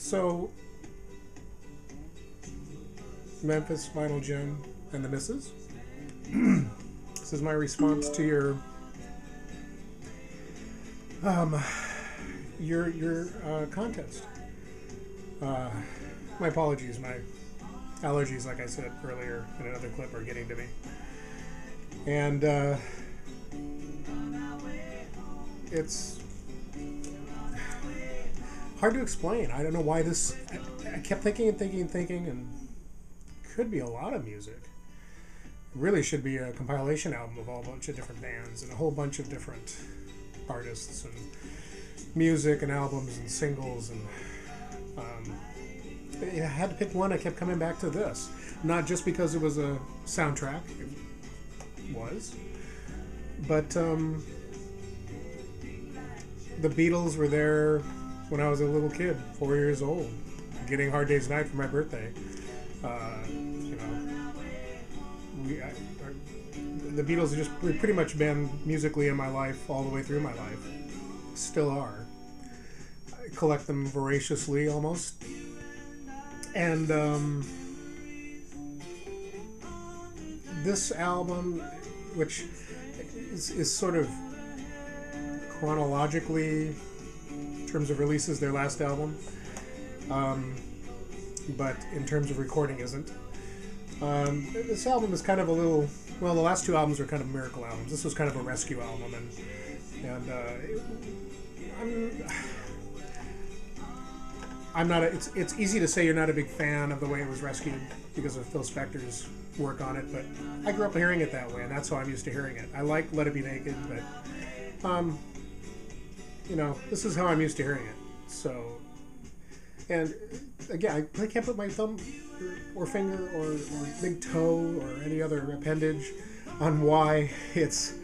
So, Memphis Vinyl Jim and the Misses. This is my response to your contest. My apologies. My allergies, like I said earlier in another clip, are getting to me, and it's hard to explain. I don't know why this. I kept thinking, and could be a lot of music. It really should be a compilation album of a whole bunch of different bands and a whole bunch of different artists and music and albums and singles. And I had to pick one. I kept coming back to this, not just because it was a soundtrack. It was, but the Beatles were there when I was a little kid, 4 years old, getting Hard Day's Night for my birthday. The Beatles have just pretty much been musically in my life all the way through my life. Still are. I collect them voraciously almost. And this album, which is sort of chronologically, in terms of releases, their last album, but in terms of recording isn't. This album is kind of a little, well, the last two albums were kind of miracle albums. This was kind of a rescue album, and I'm not. It's easy to say you're not a big fan of the way it was rescued because of Phil Spector's work on it, but I grew up hearing it that way, and that's how I'm used to hearing it. I like Let It Be Naked, but this is how I'm used to hearing it. So, and again, I can't put my thumb or finger or big toe or any other appendage on why it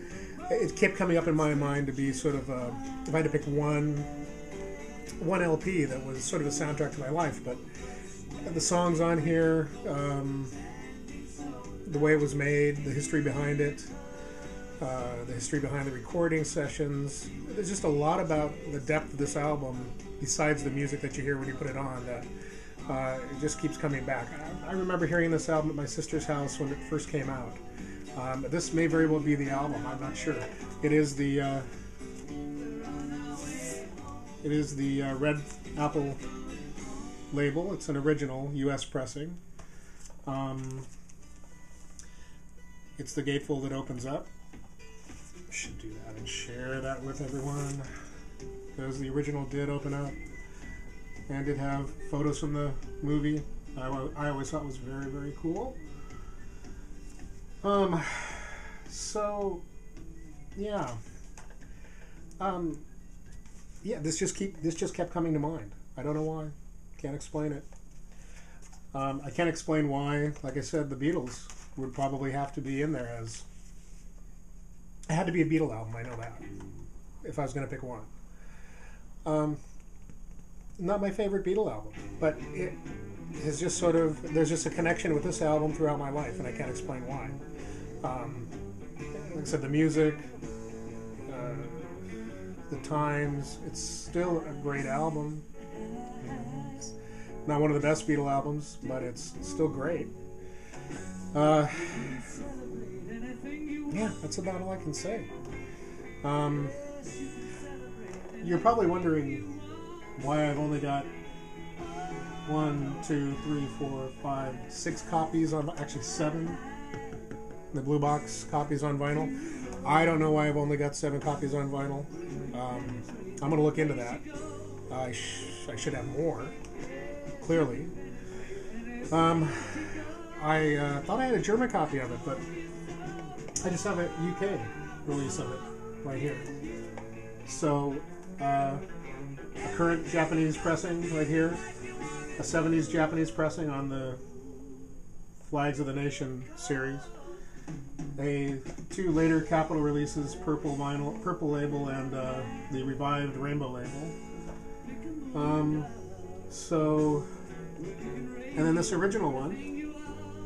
kept coming up in my mind to be sort of if I had to pick one LP that was sort of a soundtrack to my life. But the songs on here, the way it was made, the history behind it, the history behind the recording sessions, there's just a lot about the depth of this album besides the music that you hear when you put it on that it just keeps coming back. I remember hearing this album at my sister's house when it first came out. This may very well be the album. I'm not sure. It is the Red Apple label. It's an original U.S. pressing. It's the gatefold that opens up. Should do that and share that with everyone. Because the original did open up and did have photos from the movie. I always thought was very, very cool. So yeah. This just kept coming to mind. I don't know why. Can't explain it. I can't explain why. Like I said, the Beatles would probably have to be in there as. It had to be a Beatle album. I know that. If I was going to pick one. Not my favorite Beatle album, but it is just sort of. There's just a connection with this album throughout my life, and I can't explain why. Like I said, the music. The times, it's still a great album. It's not one of the best Beatle albums, but it's still great. Yeah, that's about all I can say. You're probably wondering why I've only got 6 copies on, actually 7, the blue box copies on vinyl. I don't know why I've only got 7 copies on vinyl. I'm going to look into that. I should have more, clearly. I thought I had a German copy of it, but I just have a UK release of it right here. So, a current Japanese pressing right here, a 70s Japanese pressing on the Flags of the Nation series. 2 later Capitol releases, purple label, and the revived rainbow label. And then this original one,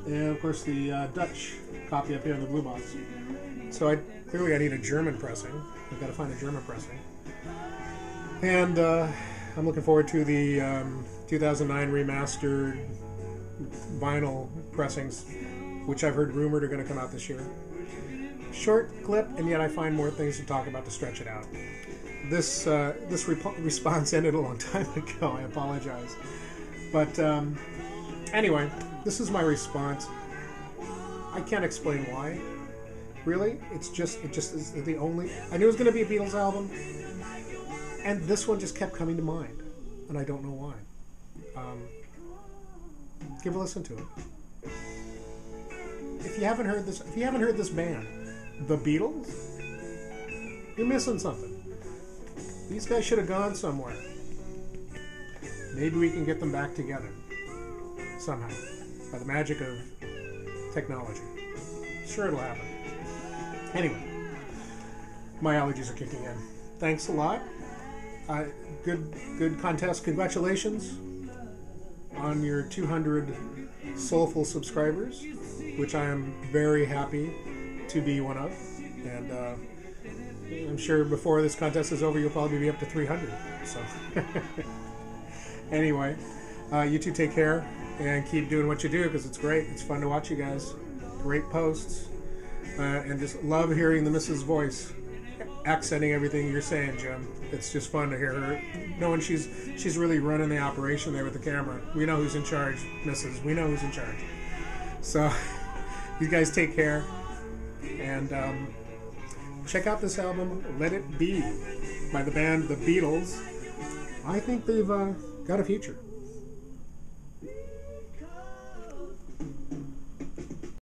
and of course the Dutch copy up here in the blue box. So I need a German pressing. I've got to find a German pressing. And I'm looking forward to the 2009 remastered vinyl pressings, which I've heard rumored are going to come out this year. Short clip, and yet I find more things to talk about to stretch it out. This response ended a long time ago. I apologize, but anyway, this is my response. I can't explain why. Really, it just is the only. I knew it was going to be a Beatles album, and this one just kept coming to mind, and I don't know why. Give a listen to it. If you haven't heard this band, the Beatles, you're missing something. These guys should have gone somewhere. Maybe we can get them back together somehow by the magic of technology. Sure, it'll happen. Anyway, my allergies are kicking in. Thanks a lot. Good contest. Congratulations on your 200 soulful subscribers, which I am very happy to be one of. And I'm sure before this contest is over, you'll probably be up to 300. So anyway, you two take care and keep doing what you do, because it's great. It's fun to watch you guys. Great posts. And just love hearing the Mrs. voice accenting everything you're saying, Jim. It's just fun to hear her, knowing she's really running the operation there with the camera. We know who's in charge, Mrs. We know who's in charge. So you guys take care, and check out this album, Let It Be, by the band The Beatles. I think they've got a future.